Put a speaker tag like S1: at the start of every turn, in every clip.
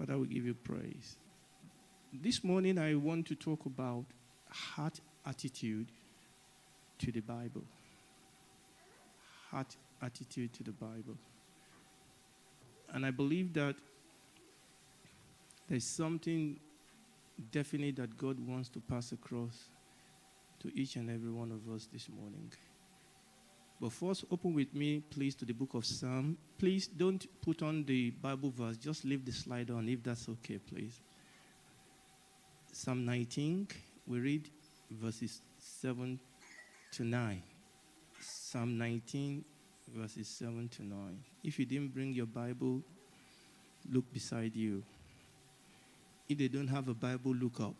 S1: Father, we give you praise. This morning I want to talk about heart attitude to the Bible. Heart attitude to the Bible. And I believe that there's something definite that God wants to pass across to each and every one of us this morning. But first, open with me, please, to the book of Psalm. Please don't put on the Bible verse. Just leave the slide on, if that's okay, please. Psalm 19, we read verses 7 to 9. Psalm 19, verses 7 to 9. If you didn't bring your Bible, look beside you. If they don't have a Bible, look up.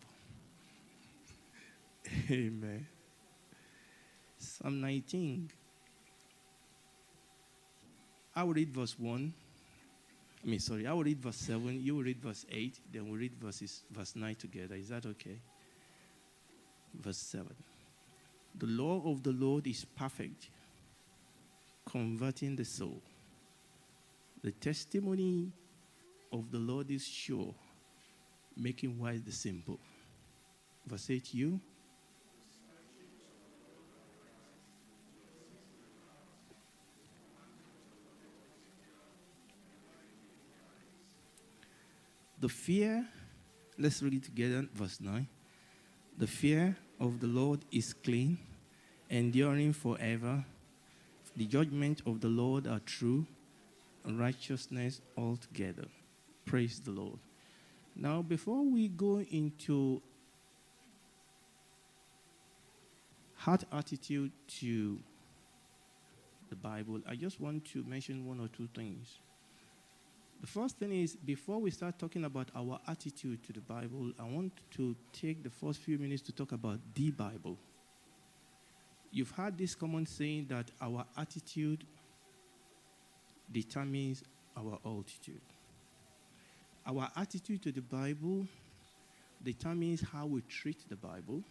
S1: Amen. Psalm 19. I will read verse 1. I will read verse 7. You will read verse 8. Then we'll read verse 9 together. Is that okay? Verse 7. The law of the Lord is perfect, converting the soul. The testimony of the Lord is sure, making wise the simple. Verse 8, you. The fear, let's read it together, verse 9. The fear of the Lord is clean, enduring forever. The judgments of the Lord are true, and righteousness altogether. Praise the Lord. Now, before we go into heart attitude to the Bible, I just want to mention one or two things. The first thing is, before we start talking about our attitude to the Bible, I want to take the first few minutes to talk about the Bible. You've heard this common saying that our attitude determines our altitude. Our attitude to the Bible determines how we treat the Bible.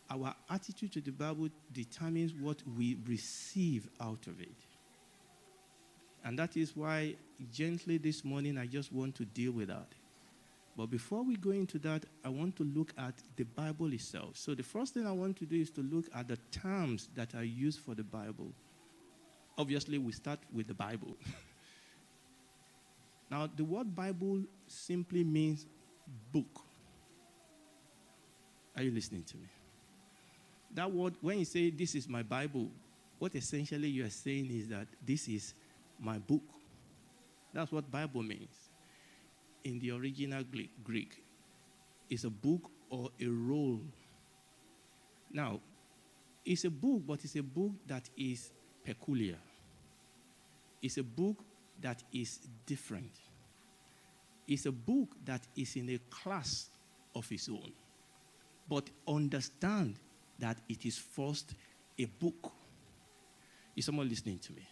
S1: Our attitude to the Bible determines what we receive out of it. And that is why, gently this morning, I just want to deal with that. But before we go into that, I want to look at the Bible itself. So the first thing I want to do is to look at the terms that are used for the Bible. Obviously, we start with the Bible. Now, the word Bible simply means book. Are you listening to me? That word, when you say, this is my Bible, what essentially you are saying is that this is my book. That's what Bible means. In the original Greek, it's a book or a roll. Now, it's a book, but it's a book that is peculiar. It's a book that is different. It's a book that is in a class of its own. But understand that it is first a book. Is someone listening to me?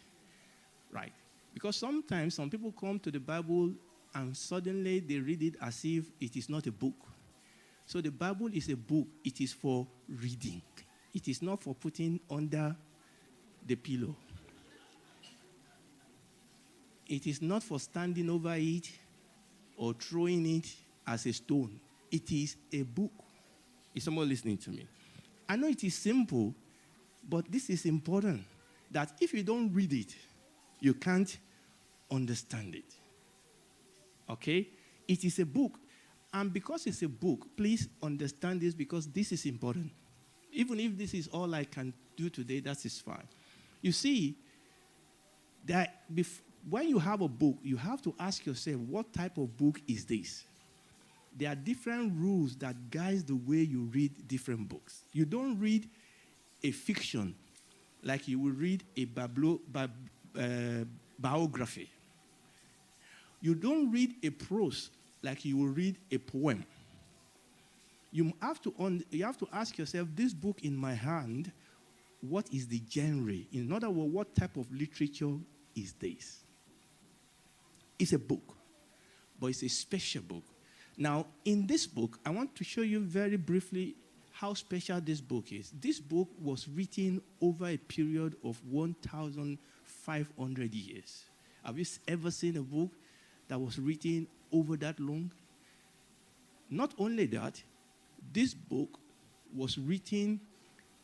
S1: Right. Because sometimes some people come to the Bible and suddenly they read it as if it is not a book. So the Bible is a book. It is for reading. It is not for putting under the pillow. It is not for standing over it or throwing it as a stone. It is a book. Is someone listening to me? I know it is simple, but this is important. That if you don't read it, you can't understand it. Okay? It is a book. And because it's a book, please understand this because this is important. Even if this is all I can do today, that is fine. You see, that when you have a book, you have to ask yourself, what type of book is this? There are different rules that guide the way you read different books. You don't read a fiction like you will read a biography. You don't read a prose like you will read a poem. You have to ask yourself, this book in my hand, what is the genre? In other words, what type of literature is this? It's a book, but it's a special book. Now, in this book, I want to show you very briefly how special this book is. This book was written over a period of 1,500 years. Have you ever seen a book that was written over that long? Not only that, this book was written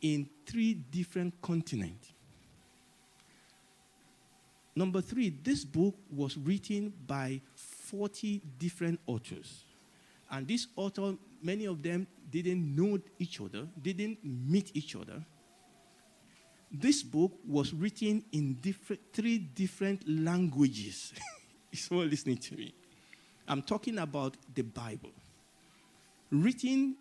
S1: in 3 different continents. Number 3, this book was written by 40 different authors. And these authors, many of them didn't know each other, didn't meet each other. This book was written in 3 different languages. Is someone listening to me? I'm talking about the Bible. Written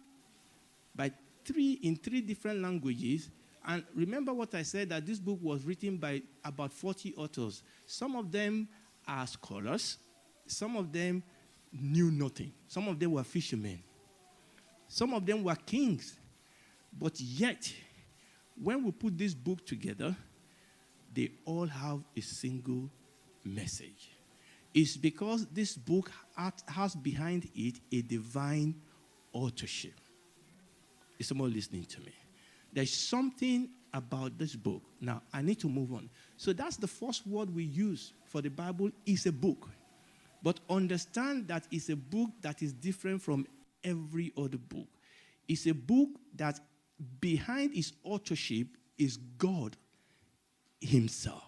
S1: by 3 different languages. And remember what I said, that this book was written by about 40 authors. Some of them are scholars. Some of them knew nothing. Some of them were fishermen. Some of them were kings. But yet, when we put this book together, they all have a single message. It's because this book has behind it a divine authorship. Is someone listening to me? There's something about this book. Now, I need to move on. So that's the first word we use for the Bible, is a book. But understand that it's a book that is different from every other book. It's a book that behind its authorship is God himself.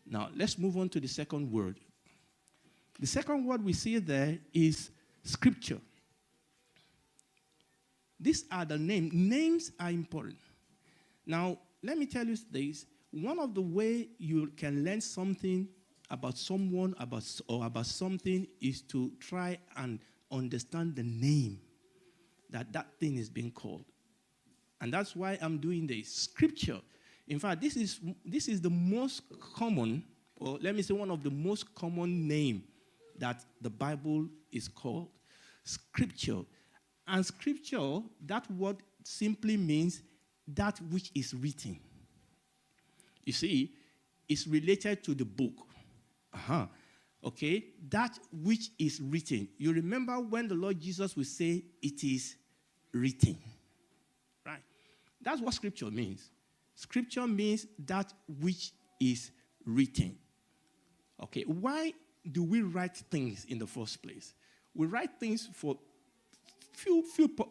S1: Now, let's move on to the second word. The second word we see there is scripture. These are the names. Names are important. Now, let me tell you this. One of the ways you can learn something about someone or about something is to try and understand the name that thing is being called. And that's why I'm doing this. Scripture. In fact, this is the most common, or let me say one of the most common name that the Bible is called. Scripture. And scripture, that word simply means that which is written. You see, it's related to the book. Okay? That which is written. You remember when the Lord Jesus would say, it is written. Right? That's what scripture means. Scripture means that which is written. Okay, why do we write things in the first place? We write things for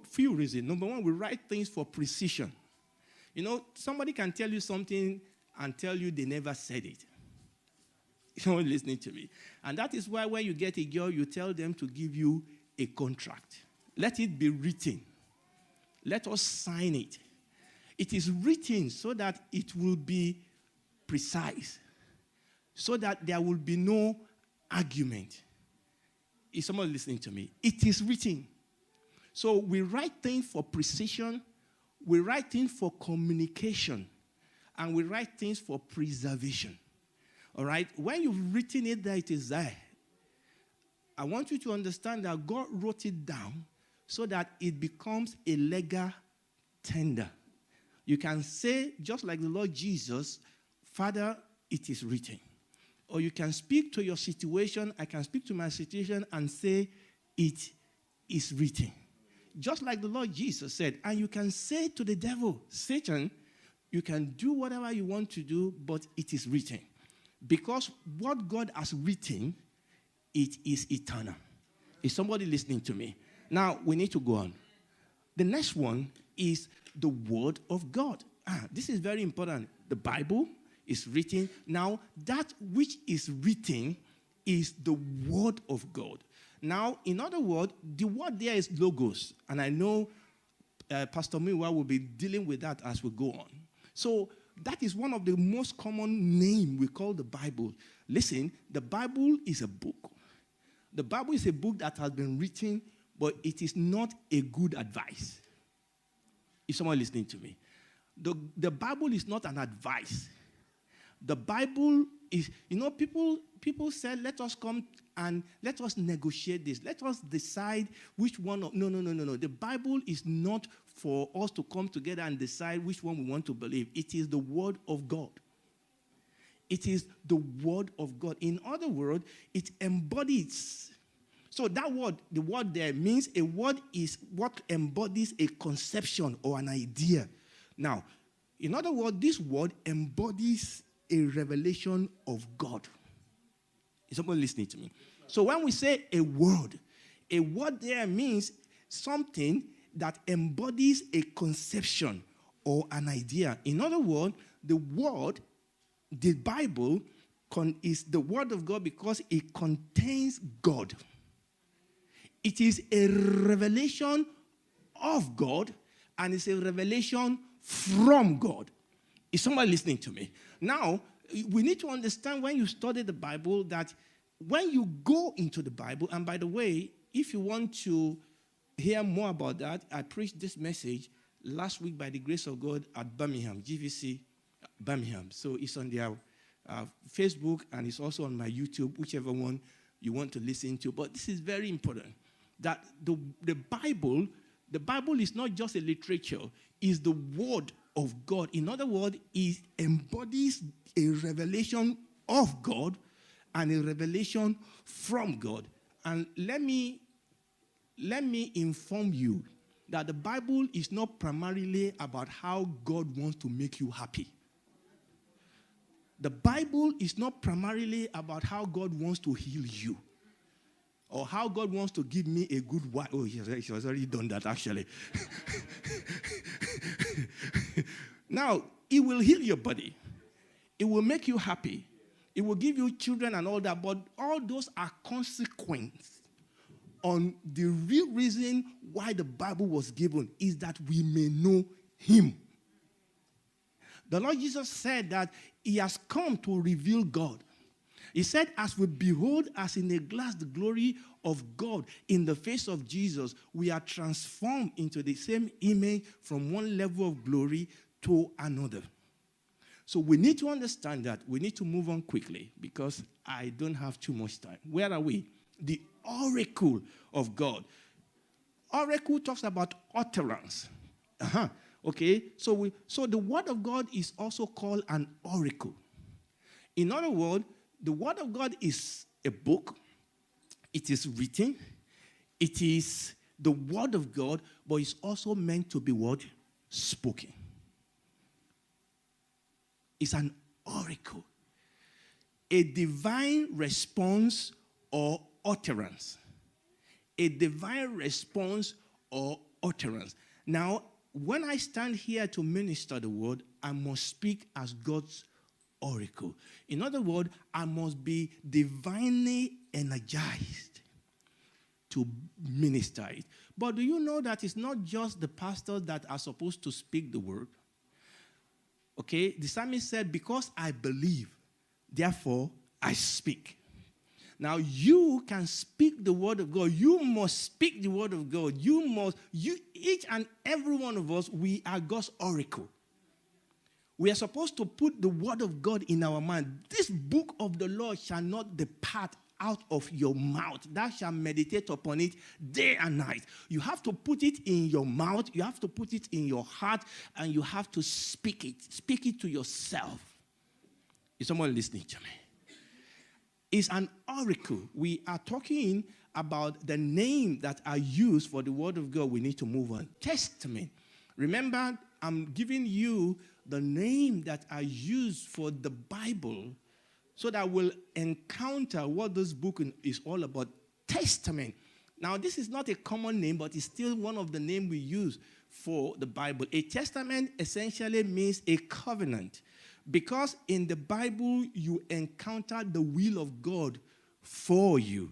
S1: few reasons. Number one, we write things for precision. You know, somebody can tell you something and tell you they never said it. You're listening to me. And that is why when you get a girl, you tell them to give you a contract. Let it be written. Let us sign it. It is written so that it will be precise, so that there will be no argument. Is someone listening to me? It is written. So we write things for precision, we write things for communication, and we write things for preservation. All right? When you've written it there, it is there. I want you to understand that God wrote it down so that it becomes a legal tender. You can say, just like the Lord Jesus, Father, it is written. Or you can speak to your situation. I can speak to my situation and say, it is written. Just like the Lord Jesus said. And you can say to the devil, Satan, you can do whatever you want to do, but it is written. Because what God has written, it is eternal. Is somebody listening to me? Now, we need to go on. The next one is the Word of God. This is very important. The Bible is written. Now, that which is written is the Word of God. Now, in other words, the word there is logos. And I know Pastor Miwa will be dealing with that as we go on. So, that is one of the most common names we call the Bible. Listen, the Bible is a book. The Bible is a book that has been written, but it is not a good advice. Is someone listening to me? The Bible is not an advice. The Bible is, people said, let us come and let us negotiate this. Let us decide which one. No. The Bible is not for us to come together and decide which one we want to believe. It is the Word of God. It is the Word of God. In other words, it embodies. So that word, the word there means a word is what embodies a conception or an idea. Now, in other words, this word embodies a revelation of God. Is someone listening to me? So when we say a word there means something that embodies a conception or an idea. In other words, the word, the Bible, is the word of God because it contains God. It is a revelation of God, and it's a revelation from God. Is somebody listening to me? Now, we need to understand when you study the Bible that when you go into the Bible, and by the way, if you want to hear more about that, I preached this message last week by the grace of God at Birmingham, GVC Birmingham. So it's on their Facebook, and it's also on my YouTube, whichever one you want to listen to. But this is very important, that the Bible is not just a literature, it's the word of God. In other words, it embodies a revelation of God and a revelation from God. And let me inform you that the Bible is not primarily about how God wants to make you happy. The Bible is not primarily about how God wants to heal you or how God wants to give me a good wife. Oh, he has already done that, actually. Now, it will heal your body. It will make you happy. It will give you children and all that, but all those are consequences on the real reason why the Bible was given is that we may know him. The Lord Jesus said that he has come to reveal God. He said, as we behold as in a glass the glory of God in the face of Jesus, we are transformed into the same image from one level of glory to another. So we need to understand that. We need to move on quickly because I don't have too much time. Where are we? The oracle of God. Oracle talks about utterance. Okay, so the word of God is also called an oracle. In other words, the word of God is a book. It is written. It is the word of God, but it's also meant to be what? Spoken. It's an oracle. A divine response or utterance. A divine response or utterance. Now, when I stand here to minister the word, I must speak as God's oracle. In other words, I must be divinely energized to minister it. But do you know that it's not just the pastors that are supposed to speak the word? Okay, the psalmist said, because I believe, therefore I speak. Now, you can speak the word of God. You must speak the word of God. Each and every one of us, we are God's oracle. We are supposed to put the word of God in our mind. This book of the Lord shall not depart out of your mouth. Thou shalt meditate upon it day and night. You have to put it in your mouth. You have to put it in your heart. And you have to speak it. Speak it to yourself. Is someone listening to me? It's an oracle. We are talking about the name that are used for the word of God. We need to move on. Testament. Remember, I'm giving you the name that are used for the Bible so that we'll encounter what this book is all about. Testament. Now, this is not a common name, but it's still one of the names we use for the Bible. A testament essentially means a covenant. Because in the Bible, you encounter the will of God for you.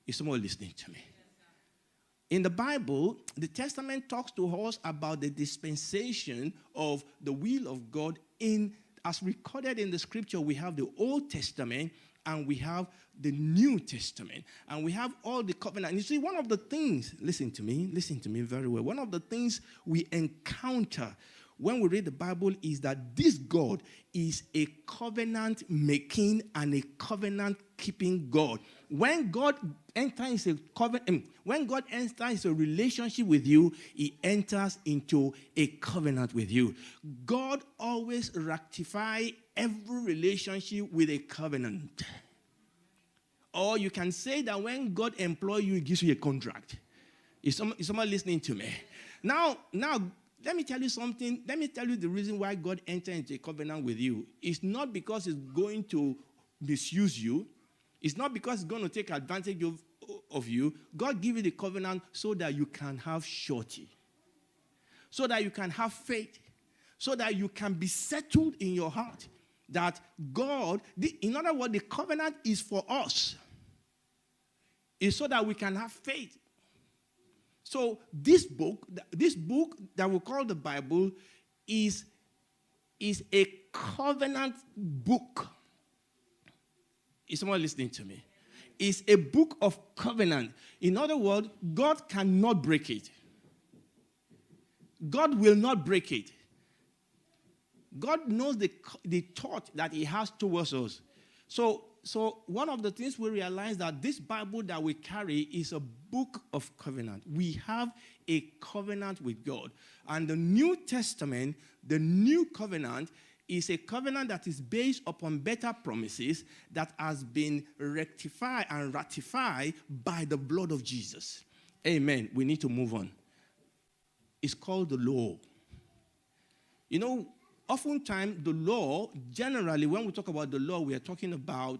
S1: Is someone listening to me? In the Bible, the Testament talks to us about the dispensation of the will of God. As recorded in the scripture, we have the Old Testament and we have the New Testament. And we have all the covenant. You see, one of the things, listen to me very well. One of the things we encounter when we read the Bible is that this God is a covenant-making and a covenant-keeping God. When God enters a relationship with you, he enters into a covenant with you. God always rectifies every relationship with a covenant. Or you can say that when God employs you, he gives you a contract. Is someone listening to me? Now, let me tell you something. Let me tell you the reason why God entered into a covenant with you. It's not because he's going to misuse you. It's not because it's going to take advantage of you. God gave you the covenant so that you can have surety, so that you can have faith, so that you can be settled in your heart that God, in other words, the covenant is for us. It's so that we can have faith. So this book that we call the Bible is a covenant book. Is someone listening to me? It's a book of covenant. In other words, God cannot break it. God will not break it. God knows the thought that he has towards us. So one of the things we realize that this Bible that we carry is a book of covenant. We have a covenant with God. And the New Testament, the new covenant, is a covenant that is based upon better promises that has been rectified and ratified by the blood of Jesus. Amen. We need to move on. It's called the law. You know, oftentimes the law, generally when we talk about the law, we are talking about,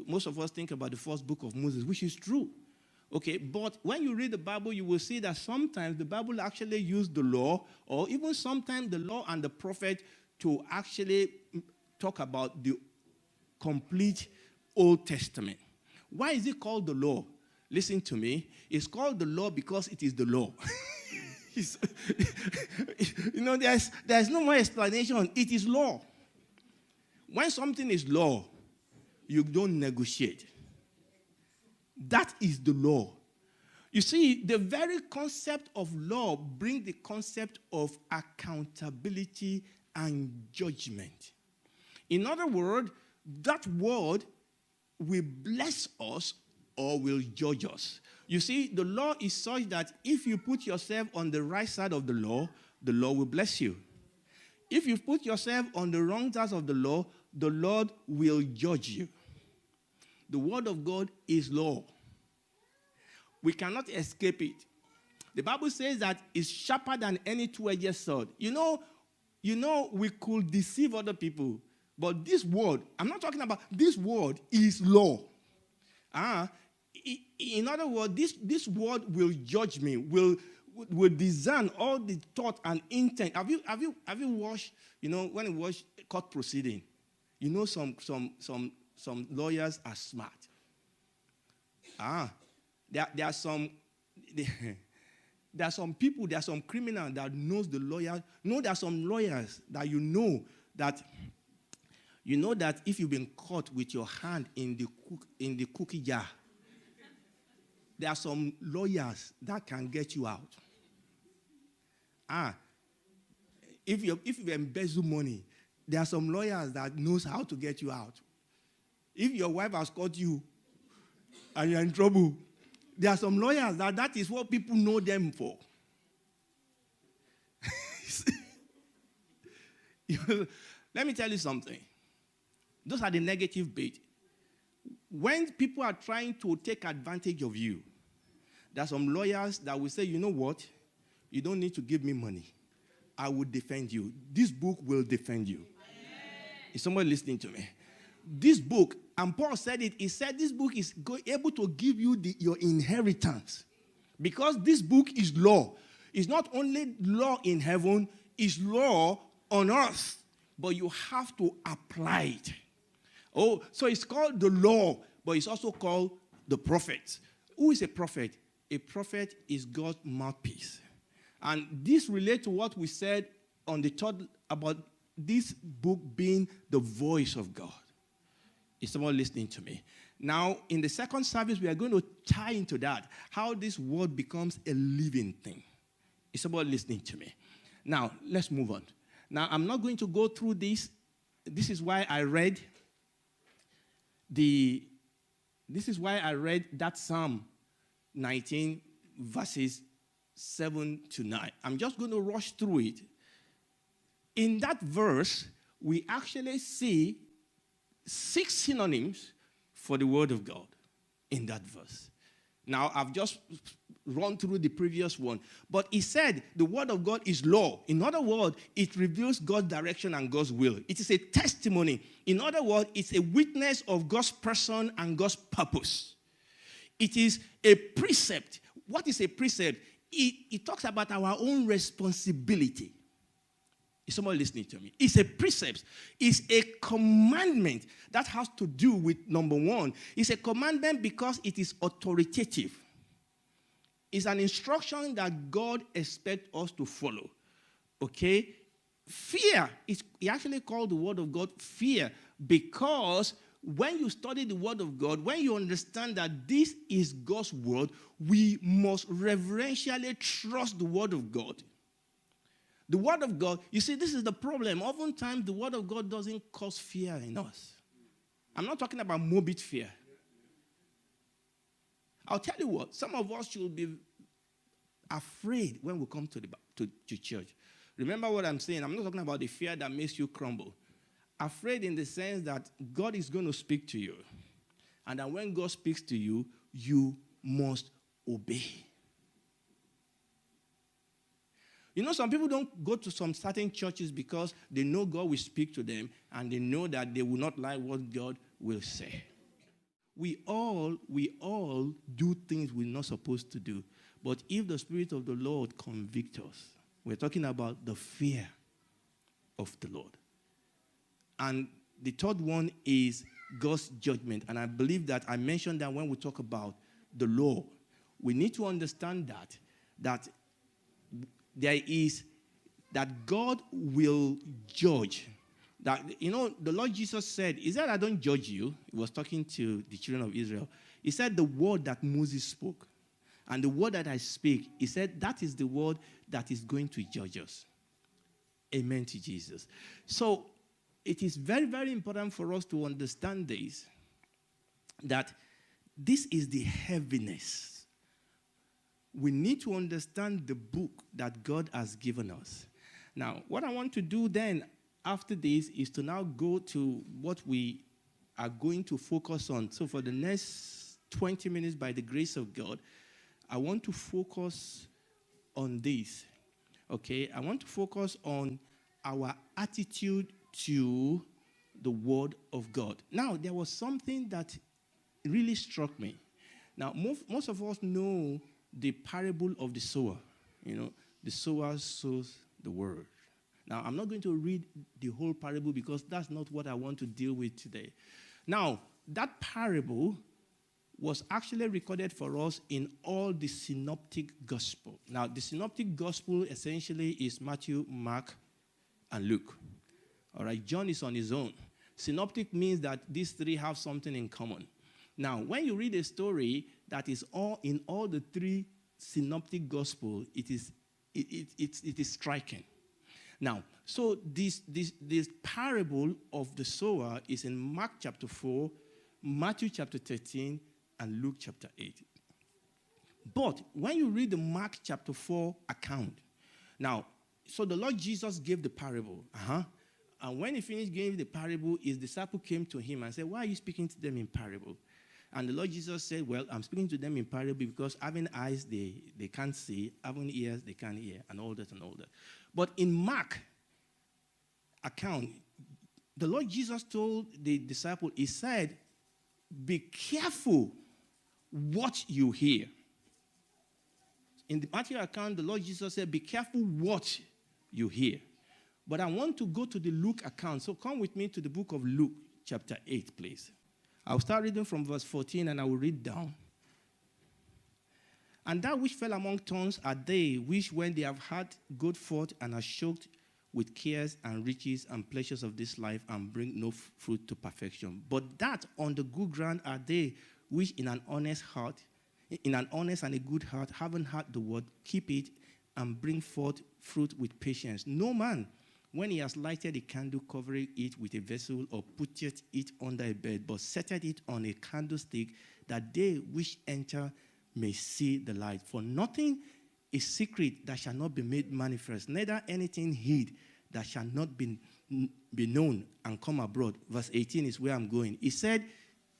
S1: most of us think about the first book of Moses, which is true. Okay, but when you read the Bible, you will see that sometimes the Bible actually used the law, or even sometimes the law and the prophet, to actually talk about the complete Old Testament. Why is it called the law? Listen to me. It's called the law because it is the law. You know, there's no more explanation. It is law. When something is law, you don't negotiate. That is the law. You see, the very concept of law brings the concept of accountability and judgment. In other words, that word will bless us or will judge us. You see, the law is such that if you put yourself on the right side of the law will bless you. If you put yourself on the wrong side of the law, the Lord will judge you. The word of God is law. We cannot escape it. The Bible says that it's sharper than any two-edged sword. You know, we could deceive other people, but this word, I'm not talking about, this word is law. In other words, this word will judge me, will discern all the thought and intent. Have you watched, you know, when you watch court proceeding, you know some lawyers are smart. There are some people, there are some criminals that knows the lawyer. No, there are some lawyers that you know that if you've been caught with your hand in the cookie jar, there are some lawyers that can get you out. If you embezzle money, there are some lawyers that knows how to get you out. If your wife has caught you and you're in trouble, there are some lawyers that is what people know them for. Let me tell you something. Those are the negative bit. When people are trying to take advantage of you, there are some lawyers that will say, you know what? You don't need to give me money. I will defend you. This book will defend you. Is somebody listening to me? This book, and Paul said it, he said this book is able to give you your inheritance. Because this book is law. It's not only law in heaven, it's law on earth. But you have to apply it. Oh, so it's called the law, but it's also called the prophet. Who is a prophet? A prophet is God's mouthpiece. And this relates to what we said on the third about this book being the voice of God. Is someone listening to me? Now, in the second service, we are going to tie into that, how this word becomes a living thing. Is someone listening to me? Now, let's move on. Now, I'm not going to go through this. This is why I read that Psalm 19, verses 7 to 9. I'm just going to rush through it. In that verse, we actually see 6 synonyms for the word of God in that verse. Now, I've just run through the previous one. But he said the word of God is law. In other words, it reveals God's direction and God's will. It is a testimony. In other words, it's a witness of God's person and God's purpose. It is a precept. What is a precept? It talks about our own responsibility. Is somebody listening to me? It's a precept. It's a commandment that has to do with, number one, it's a commandment because it is authoritative. It's an instruction that God expects us to follow. Okay? Fear, he actually called the word of God fear because when you study the word of God, when you understand that this is God's word, we must reverentially trust the word of God. The word of God, you see, this is the problem. Oftentimes, the word of God doesn't cause fear in us. I'm not talking about morbid fear. I'll tell you what, some of us should be afraid when we come to church. Remember what I'm saying. I'm not talking about the fear that makes you crumble. Afraid in the sense that God is going to speak to you. And that when God speaks to you, you must obey. You know, some people don't go to some certain churches because they know God will speak to them and they know that they will not like what God will say. We all do things we're not supposed to do. But if the Spirit of the Lord convicts us, we're talking about the fear of the Lord. And the third one is God's judgment. And I believe that I mentioned that when we talk about the law. We need to understand that there is, that God will judge. That, you know, the Lord Jesus said, he said, I don't judge you. He was talking to the children of Israel. He said, the word that Moses spoke and the word that I speak, he said, that is the word that is going to judge us. Amen to Jesus. So it is very, very important for us to understand this, that this is the heaviness. We need to understand the book that God has given us. Now, what I want to do then after this is to now go to what we are going to focus on. So for the next 20 minutes, by the grace of God, I want to focus on this. Okay? I want to focus on our attitude to the word of God. Now, there was something that really struck me. Now, most of us know the parable of the sower. You know, the sower sows the word. Now, I'm not going to read the whole parable because that's not what I want to deal with today. Now, that parable was actually recorded for us in all the synoptic gospel. Now, the synoptic gospel essentially is Matthew, Mark, and Luke. All right, John is on his own. Synoptic means that these three have something in common. Now, when you read a story that is all in all the three synoptic gospel, it is striking. Now, so this parable of the sower is in Mark chapter 4, Matthew chapter 13, and Luke chapter 8. But when you read the Mark chapter 4 account, now, so the Lord Jesus gave the parable. And when he finished giving the parable, his disciple came to him and said, why are you speaking to them in parable? And the Lord Jesus said, well, I'm speaking to them in parable because having eyes, they can't see, having ears, they can't hear, and all that and all that. But in Mark account, the Lord Jesus told the disciple, he said, be careful what you hear. In the Matthew account, the Lord Jesus said, be careful what you hear. But I want to go to the Luke account. So come with me to the book of Luke, chapter 8, please. I'll start reading from verse 14, and I will read down. And that which fell among thorns are they, which when they have had good forth and are choked with cares and riches and pleasures of this life, and bring no fruit to perfection. But that on the good ground are they, which in an honest and a good heart, having heard the word, keep it, and bring forth fruit with patience. No man, when he has lighted a candle, covering it with a vessel, or putteth it under a bed, but setteth it on a candlestick, that they which enter may see the light. For nothing is secret that shall not be made manifest, neither anything hid that shall not be known and come abroad. Verse 18 is where I'm going. He said,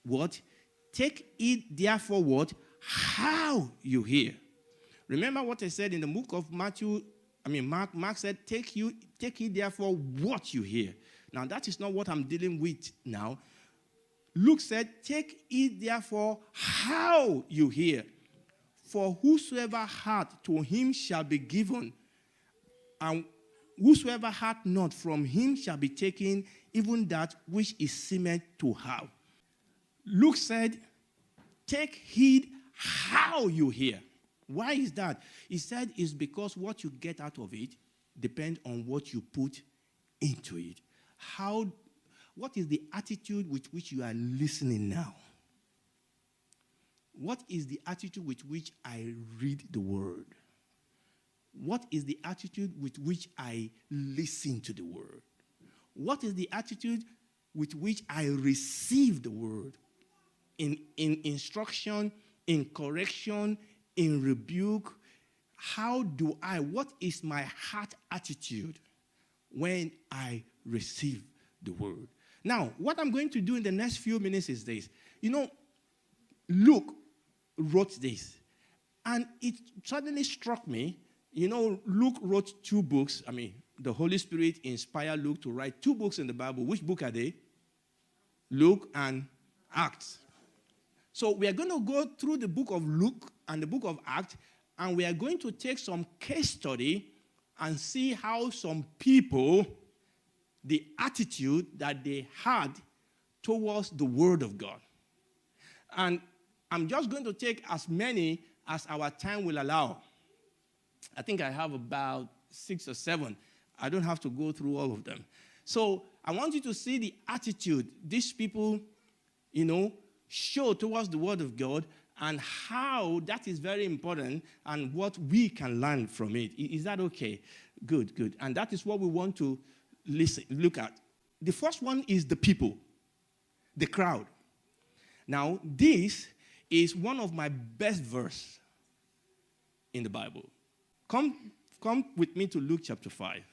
S1: what? Take it therefore what? how you hear. Remember what I said in the book of Mark. Mark said, take it therefore what you hear. Now, that is not what I'm dealing with now. Luke said, take it therefore how you hear. For whosoever hath, to him shall be given, and whosoever hath not, from him shall be taken, even that which is seemeth to have. Luke said, take heed how you hear. Why is that? He said it's because what you get out of it depends on what you put into it. What is the attitude with which you are listening now? What is the attitude with which I read the word? What is the attitude with which I listen to the word? What is the attitude with which I receive the word? In instruction, in correction, in rebuke, what is my heart attitude when I receive the word? Now, what I'm going to do in the next few minutes is this. Luke wrote this, and it suddenly struck me. Luke wrote 2 books. The Holy Spirit inspired Luke to write 2 books in the Bible. Which book are they? Luke and Acts. So we are going to go through the book of Luke and the book of Acts, and we are going to take some case study and see how some people, the attitude that they had towards the Word of God. And I'm just going to take as many as our time will allow. I think I have about 6 or 7. I don't have to go through all of them. So I want you to see the attitude these people, show towards the Word of God, and how that is very important and what we can learn from it. Is that okay? Good. And that is what we want to look at. The first one is the people, the crowd. Now, this is one of my best verses in the Bible. Come with me to Luke chapter 5.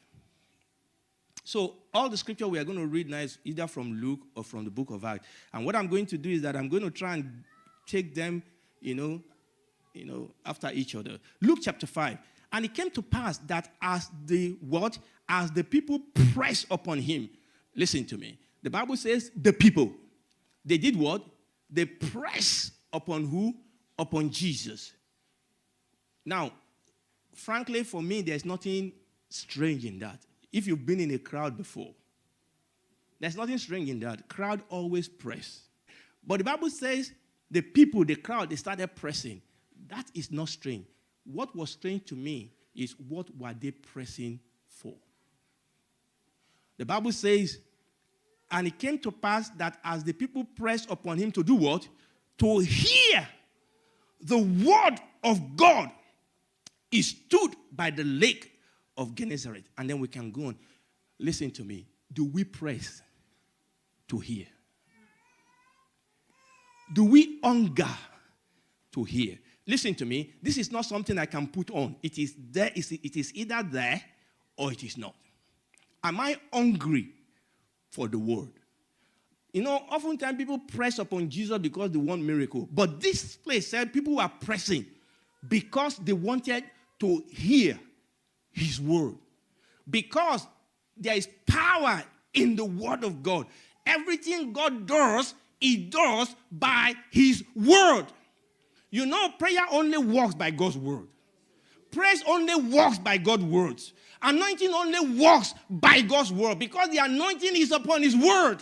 S1: So all the scripture we are going to read now is either from Luke or from the book of Acts. And what I'm going to do is that I'm going to try and take them, after each other. Luke chapter 5. And it came to pass that as the people pressed upon him, listen to me. The Bible says the people, they did what? They pressed upon who? Upon Jesus. Now, frankly, for me, there's nothing strange in that. If you've been in a crowd before, there's nothing strange in that. Crowd always press. But the Bible says the people, the crowd, they started pressing. That is not strange. What was strange to me is what were they pressing for? The Bible says, and it came to pass that as the people pressed upon him to do what? To hear the word of God, he stood by the lake of Gennesaret. And then we can go on. Listen to me. Do we press to hear? Do we hunger to hear? Listen to me. This is not something I can put on. It is there. It is either there or it is not. Am I hungry for the word? Oftentimes people press upon Jesus because they want miracle. But this place said people were pressing because they wanted to hear his word. Because there is power in the word of God. Everything God does, he does by his word. Prayer only works by God's word. Praise only works by God's words. Anointing only works by God's word because the anointing is upon his word.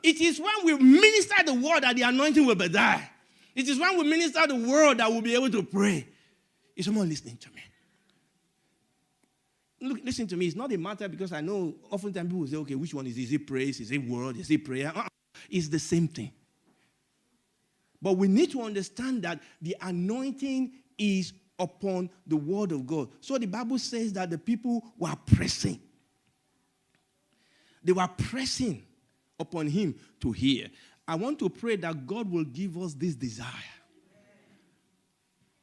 S1: It is when we minister the word that the anointing will be there. It is when we minister the word that we'll be able to pray. Is someone listening to me? Look, listen to me. It's not a matter because I know oftentimes people say, okay, which one is it? Is it praise? Is it word? Is it prayer? It's the same thing. But we need to understand that the anointing is upon the word of God. So the Bible says that the people were pressing. They were pressing upon him to hear. I want to pray that God will give us this desire.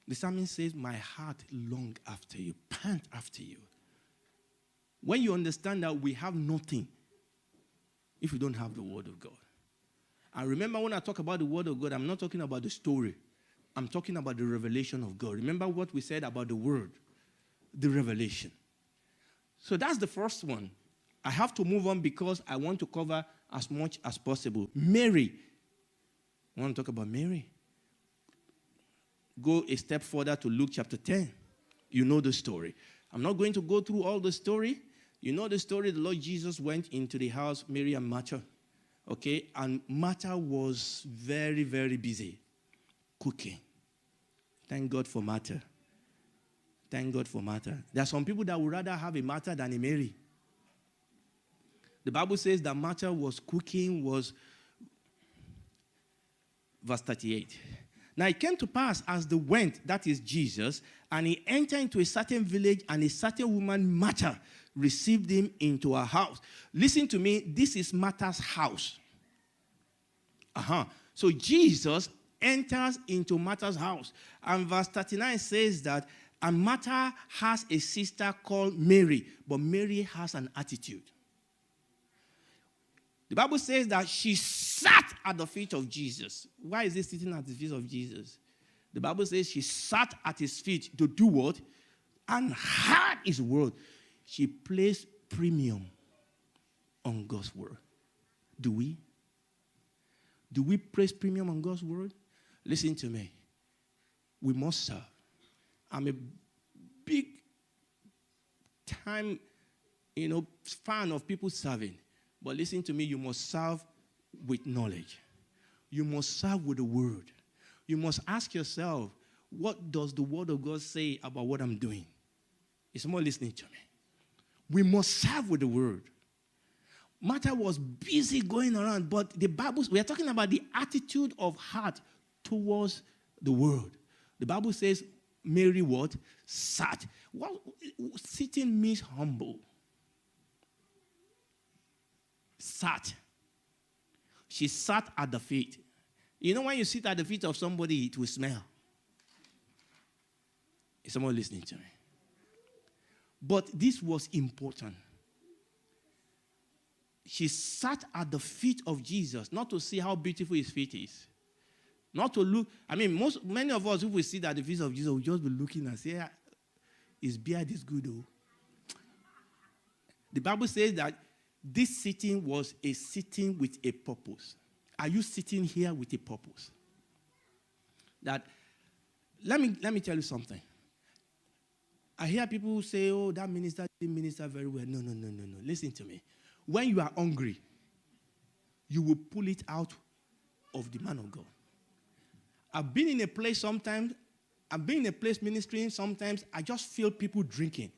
S1: The psalmist says, my heart long after you, pant after you. When you understand that we have nothing if we don't have the word of God. And remember, when I talk about the word of God, I'm not talking about the story. I'm talking about the revelation of God. Remember what we said about the word, the revelation. So that's the first one. I have to move on because I want to cover as much as possible. Mary. I want to talk about Mary. Go a step further to Luke chapter 10. You know the story. I'm not going to go through all the story. You know the story. The Lord Jesus went into the house, Mary and Martha. Okay? And Martha was very, very busy cooking. Thank God for Martha. Thank God for Martha. There are some people that would rather have a Martha than a Mary. The Bible says that Martha was cooking, verse 38. Now it came to pass as they went, that is Jesus, and he entered into a certain village, and a certain woman, Martha, received him into her house. Listen to me, this is Martha's house. So Jesus enters into Martha's house. And verse 39 says that, and Martha has a sister called Mary, but Mary has an attitude. The Bible says that she sat at the feet of Jesus. Why is he sitting at the feet of Jesus? The Bible says she sat at his feet to do what? And heard his word. She placed premium on God's word. Do we? Do we place premium on God's word? Listen to me. We must serve. I'm a big time, fan of people serving. But listen to me, you must serve with knowledge. You must serve with the word. You must ask yourself, what does the word of God say about what I'm doing? Is someone listening to me? We must serve with the word. Martha was busy going around, but the Bible, we are talking about the attitude of heart towards the word. The Bible says, Mary what? Sat. Well, sitting means humble. Sat. She sat at the feet. You know when you sit at the feet of somebody, it will smell. Is someone listening to me? But this was important. She sat at the feet of Jesus, not to see how beautiful his feet is. Not to look, many of us, if we sit at the feet of Jesus, we'll just be looking and say, his beard is good, though. The Bible says that this sitting was a sitting with a purpose. Are you sitting here with a purpose? That, let me tell you something. I hear people say, oh, that minister didn't minister very well. No. Listen to me. When you are hungry, you will pull it out of the man of God. I've been in a place ministering sometimes, I just feel people drinking.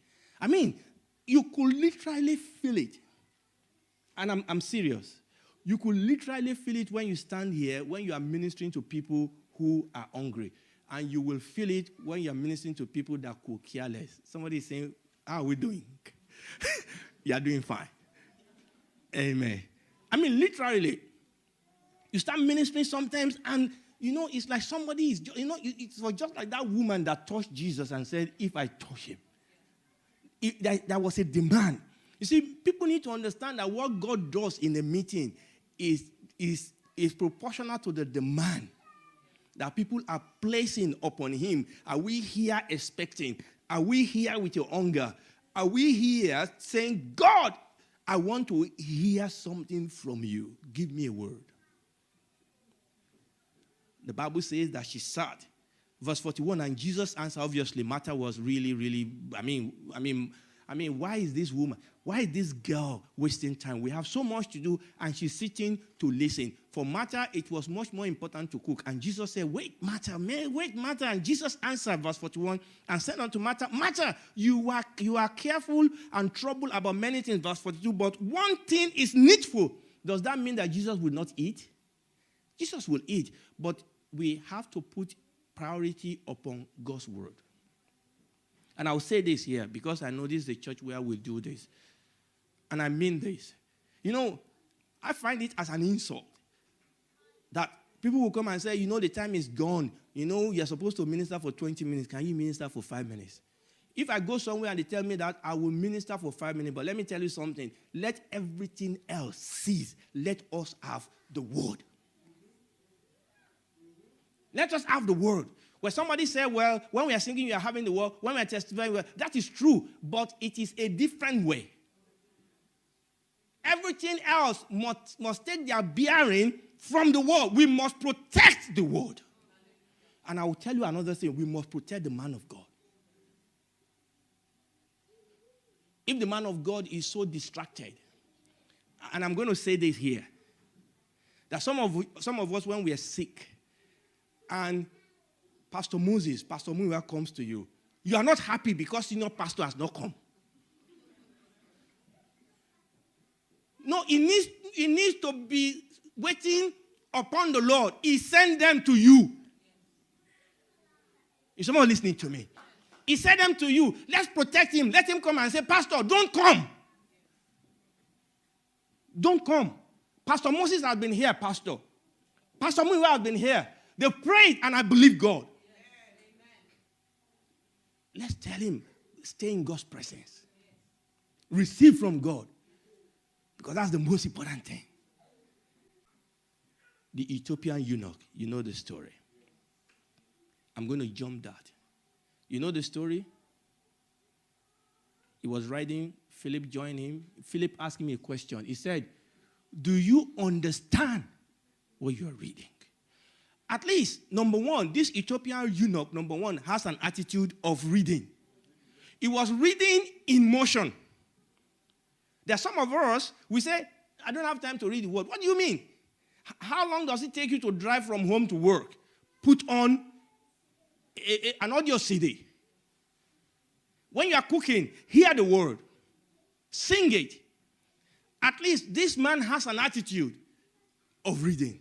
S1: You could literally feel it. And I'm serious. You could literally feel it when you stand here, when you are ministering to people who are hungry. And you will feel it when you are ministering to people that could care less. Somebody is saying, how are we doing? You are doing fine. Amen. Literally. You start ministering sometimes and, it's like somebody is, it was just like that woman that touched Jesus and said, if I touch him. That was a demand. You see, people need to understand that what God does in a meeting is proportional to the demand that people are placing upon him. Are we here expecting? Are we here with your hunger? Are we here saying, God, I want to hear something from you. Give me a word. The Bible says that she sat. Verse 41, and Jesus answered, obviously, Martha was really, really, why is this woman, why is this girl wasting time? We have so much to do, and she's sitting to listen. For Martha, it was much more important to cook. And Jesus said, wait, Martha. And Jesus answered, verse 41, and said unto Martha, Martha, you are careful and troubled about many things, verse 42, but one thing is needful. Does that mean that Jesus will not eat? Jesus will eat, but we have to put priority upon God's word. And I'll say this here because I know this is a church where we do this. And I mean this. I find it as an insult that people will come and say, the time is gone. You're supposed to minister for 20 minutes. Can you minister for 5 minutes? If I go somewhere and they tell me that, I will minister for 5 minutes. But let me tell you something. Let everything else cease. Let us have the word. Let us have the word. Where somebody said, well, when we are singing, we are having the word. When we are testifying, that is true. But it is a different way. Everything else must take their bearing from the word. We must protect the word. And I will tell you another thing. We must protect the man of God. If the man of God is so distracted, and I'm going to say this here, that some of us, when we are sick, and Pastor Muiwa comes to you, you are not happy because senior pastor has not come. No, he needs to be waiting upon the Lord. He sent them to you. Is someone listening to me? He sent them to you. Let's protect him. Let him come and say, Pastor, don't come. Don't come. Pastor Moses has been here, Pastor. Pastor Muiwa has been here. They prayed and I believe God. Let's tell him, stay in God's presence. Receive from God. Because that's the most important thing. The Ethiopian eunuch, you know the story. I'm going to jump that. You know the story? He was riding, Philip joined him. Philip asked him a question. He said, do you understand what you are reading? At least, number one, this Ethiopian eunuch, number one, has an attitude of reading. He was reading in motion. There are some of us, we say, I don't have time to read the word. What do you mean? How long does it take you to drive from home to work? Put on an audio CD. When you are cooking, hear the word. Sing it. At least this man has an attitude of reading.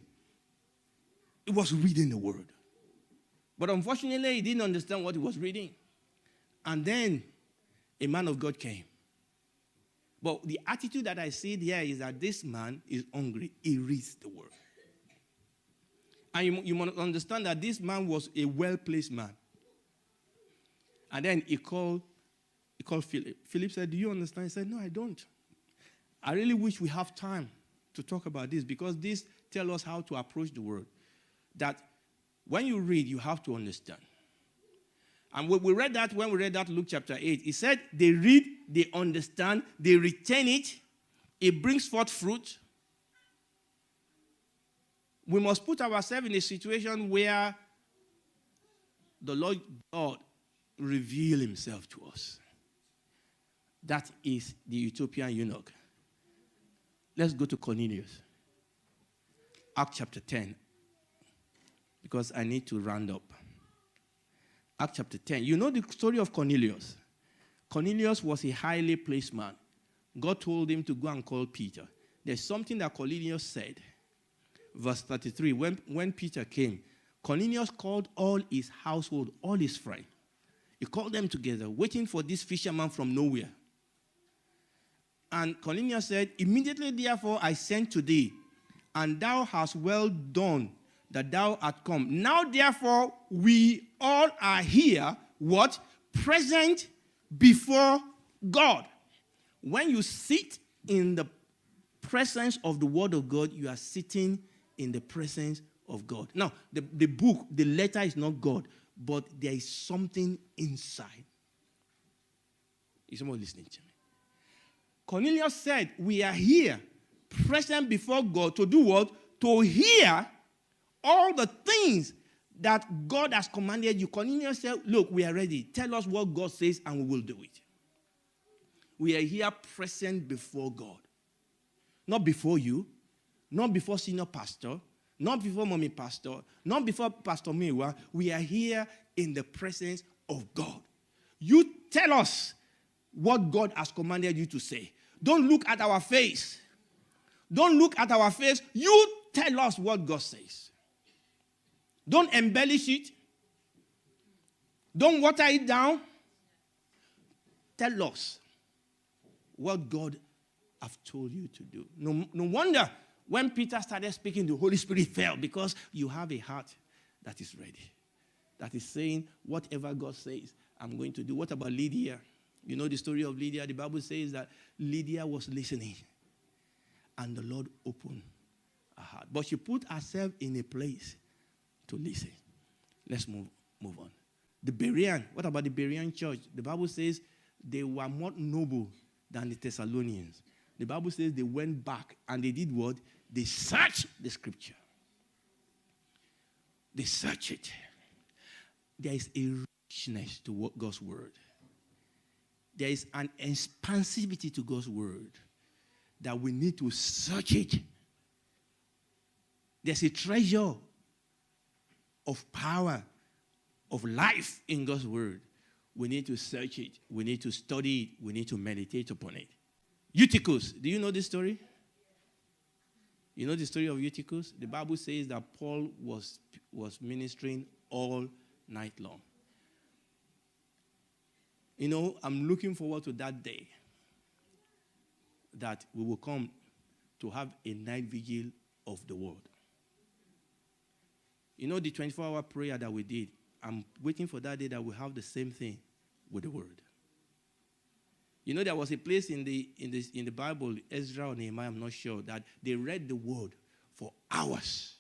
S1: He was reading the word. But unfortunately, he didn't understand what he was reading. And then a man of God came. But the attitude that I see there is that this man is hungry. He reads the word. And you must understand that this man was a well-placed man. And then he called Philip. Philip said, do you understand? He said, no, I don't. I really wish we have time to talk about this because this tells us how to approach the word. That when you read, you have to understand. And when we read that Luke chapter 8, he said they read, they understand, they retain it, it brings forth fruit. We must put ourselves in a situation where the Lord God reveal himself to us. That is the Ethiopian eunuch. Let's go to Cornelius. Acts chapter 10. Because I need to round up. Acts chapter 10. You know the story of Cornelius. Cornelius was a highly placed man. God told him to go and call Peter. There's something that Cornelius said. Verse 33. When Peter came, Cornelius called all his household, all his friends. He called them together, waiting for this fisherman from nowhere. And Cornelius said, immediately therefore I sent to thee, and thou hast well done that thou art come. Now therefore we all are here, what? Present before God. When you sit in the presence of the word of God, you are sitting in the presence of God. Now, the book, the letter is not God, but there is something inside. Is someone listening to me? Cornelius said, we are here, present before God, to do what? To hear all the things that God has commanded you. Cornelius said, look, we are ready. Tell us what God says and we will do it. We are here present before God. Not before you, not before senior pastor, not before mommy pastor, not before Pastor Muiwa. We are here in the presence of God. You tell us what God has commanded you to say. Don't look at our face. Don't look at our face. You tell us what God says. Don't embellish it. Don't water it down. Tell us what God has told you to do. No wonder when Peter started speaking, the Holy Spirit fell, because you have a heart that is ready, that is saying, whatever God says, I'm going to do. What about Lydia? You know the story of Lydia. The Bible says that Lydia was listening, and the Lord opened her heart. But she put herself in a place to listen. Let's move Move on. The Berean. What about the Berean church? The Bible says they were more noble than the Thessalonians. The Bible says they went back and they did what? They searched the scripture. They search it. There is a richness to God's word. There is an expansivity to God's word that we need to search it. There's a treasure of power, of life in God's word. We need to search it. We need to study it. We need to meditate upon it. Eutychus. Do you know this story? You know the story of Eutychus? The Bible says that Paul was ministering all night long. You know, I'm looking forward to that day that we will come to have a night vigil of the word. You know, the 24-hour prayer that we did, I'm waiting for that day that we'll have the same thing with the word. You know, there was a place in the Bible, Ezra or Nehemiah, I'm not sure, that they read the word for hours.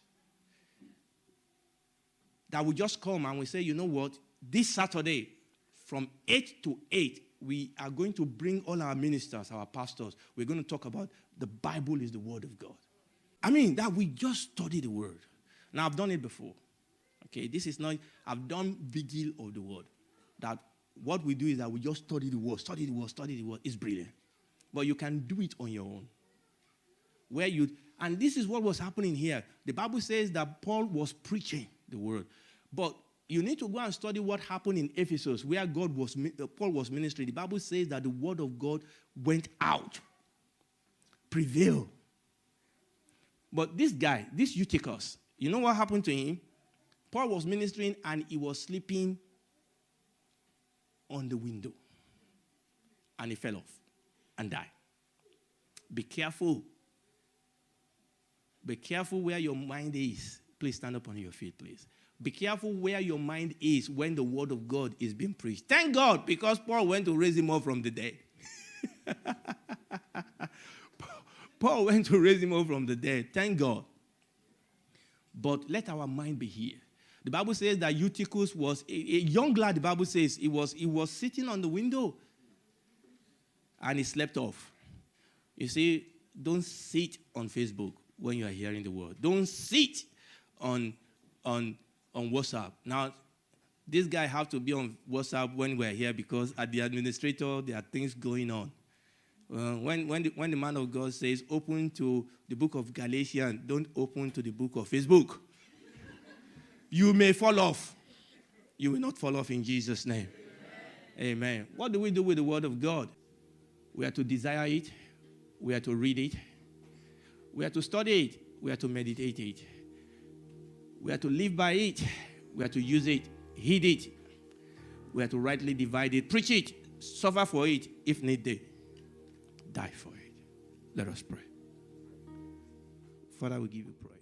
S1: That we just come and we say, you know what, this Saturday, from 8 to 8, we are going to bring all our ministers, our pastors. We're going to talk about the Bible is the word of God. I mean, that we just study the word. Now, I've done it before. Okay, this is not, I've done vigil of the word. That what we do is that we just study the word, study the word, study the word. It's brilliant. But you can do it on your own. And this is what was happening here. The Bible says that Paul was preaching the word. But you need to go and study what happened in Ephesus, where Paul was ministering. The Bible says that the word of God went out, prevailed. But this guy, this Eutychus, you know what happened to him? Paul was ministering and he was sleeping on the window. And he fell off and died. Be careful. Be careful where your mind is. Please stand up on your feet, please. Be careful where your mind is when the word of God is being preached. Thank God, because Paul went to raise him up from the dead. Paul went to raise him up from the dead. Thank God. But let our mind be here. The Bible says that Eutychus was a young lad. The Bible says he was sitting on the window and he slept off. You see, don't sit on Facebook when you are hearing the word. Don't sit on WhatsApp. Now, this guy have to be on WhatsApp when we're here because at the administrator, there are things going on. When the man of God says, open to the book of Galatians, don't open to the book of Facebook. You may fall off. You will not fall off in Jesus' name. Amen. What do we do with the word of God? We are to desire it. We are to read it. We are to study it. We are to meditate it. We are to live by it. We are to use it, heed it. We are to rightly divide it, preach it, suffer for it, if needed, die for it. Let us pray. Father, we give you praise.